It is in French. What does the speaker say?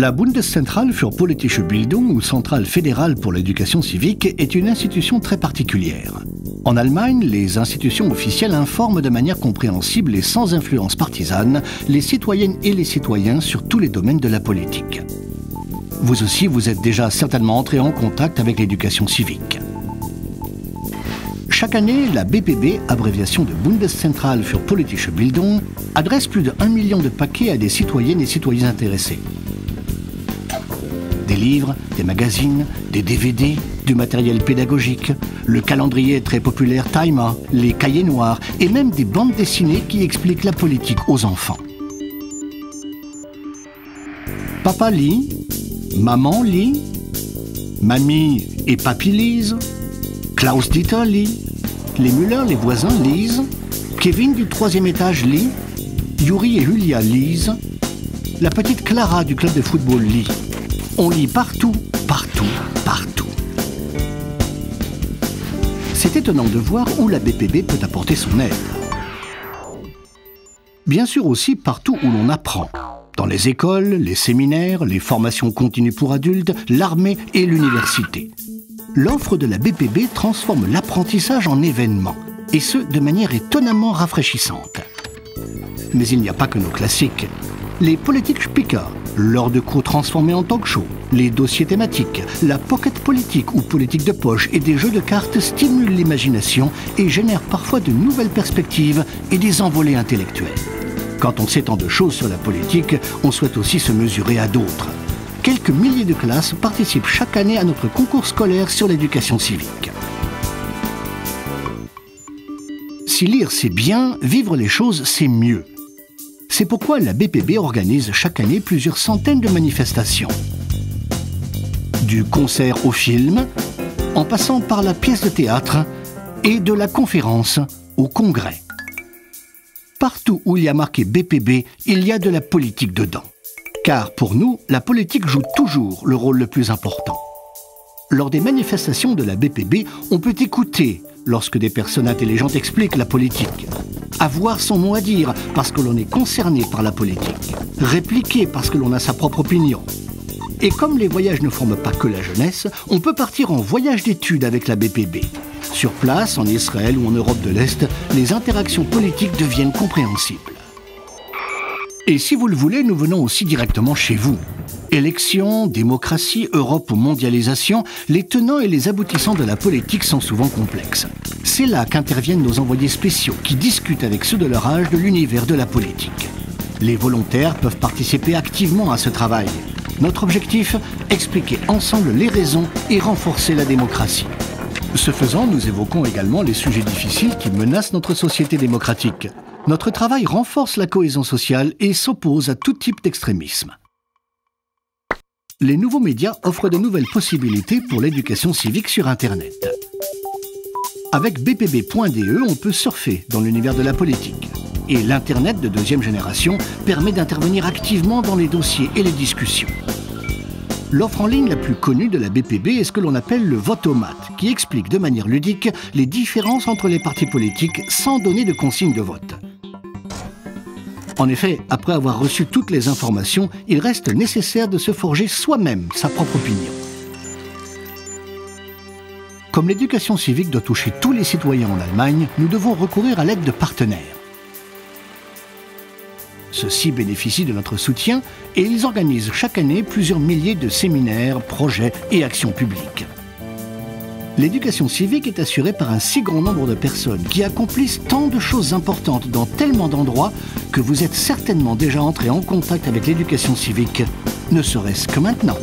La Bundeszentrale für politische Bildung, ou Centrale fédérale pour l'éducation civique, est une institution très particulière. En Allemagne, les institutions officielles informent de manière compréhensible et sans influence partisane les citoyennes et les citoyens sur tous les domaines de la politique. Vous aussi, vous êtes déjà certainement entré en contact avec l'éducation civique. Chaque année, la BPB, abréviation de Bundeszentrale für politische Bildung, adresse plus de 1 million de paquets à des citoyennes et citoyens intéressés. Des livres, des magazines, des DVD, du matériel pédagogique, le calendrier très populaire Timer, les cahiers noirs et même des bandes dessinées qui expliquent la politique aux enfants. Papa lit, maman lit, mamie et papy lisent, Klaus Dieter lit, les Müller, les voisins, lisent, Kevin du 3e étage lit, Yuri et Julia lisent, la petite Clara du club de football lit. On lit partout, partout, partout. C'est étonnant de voir où la BPB peut apporter son aide. Bien sûr aussi partout où l'on apprend. Dans les écoles, les séminaires, les formations continues pour adultes, l'armée et l'université. L'offre de la BPB transforme l'apprentissage en événement, et ce, de manière étonnamment rafraîchissante. Mais il n'y a pas que nos classiques. Les politiques speakers, l'heure de cours transformée en talk show, les dossiers thématiques, la pocket politique ou politique de poche et des jeux de cartes stimulent l'imagination et génèrent parfois de nouvelles perspectives et des envolées intellectuelles. Quand on sait tant de choses sur la politique, on souhaite aussi se mesurer à d'autres. Quelques milliers de classes participent chaque année à notre concours scolaire sur l'éducation civique. Si lire c'est bien, vivre les choses c'est mieux. C'est pourquoi la BPB organise chaque année plusieurs centaines de manifestations. Du concert au film, en passant par la pièce de théâtre et de la conférence au congrès. Partout où il y a marqué BPB, il y a de la politique dedans. Car pour nous, la politique joue toujours le rôle le plus important. Lors des manifestations de la BPB, on peut écouter lorsque des personnes intelligentes expliquent la politique. Avoir son mot à dire parce que l'on est concerné par la politique. Répliquer parce que l'on a sa propre opinion. Et comme les voyages ne forment pas que la jeunesse, on peut partir en voyage d'études avec la BPB. Sur place, en Israël ou en Europe de l'Est, les interactions politiques deviennent compréhensibles. Et si vous le voulez, nous venons aussi directement chez vous. Élections, démocratie, Europe ou mondialisation, les tenants et les aboutissants de la politique sont souvent complexes. C'est là qu'interviennent nos envoyés spéciaux qui discutent avec ceux de leur âge de l'univers de la politique. Les volontaires peuvent participer activement à ce travail. Notre objectif, expliquer ensemble les raisons et renforcer la démocratie. Ce faisant, nous évoquons également les sujets difficiles qui menacent notre société démocratique. Notre travail renforce la cohésion sociale et s'oppose à tout type d'extrémisme. Les nouveaux médias offrent de nouvelles possibilités pour l'éducation civique sur Internet. Avec bpb.de, on peut surfer dans l'univers de la politique. Et l'Internet de 2e génération permet d'intervenir activement dans les dossiers et les discussions. L'offre en ligne la plus connue de la BPB est ce que l'on appelle le vote-o-mat, qui explique de manière ludique les différences entre les partis politiques sans donner de consigne de vote. En effet, après avoir reçu toutes les informations, il reste nécessaire de se forger soi-même sa propre opinion. Comme l'éducation civique doit toucher tous les citoyens en Allemagne, nous devons recourir à l'aide de partenaires. Ceux-ci bénéficient de notre soutien et ils organisent chaque année plusieurs milliers de séminaires, projets et actions publiques. L'éducation civique est assurée par un si grand nombre de personnes qui accomplissent tant de choses importantes dans tellement d'endroits que vous êtes certainement déjà entré en contact avec l'éducation civique, ne serait-ce que maintenant.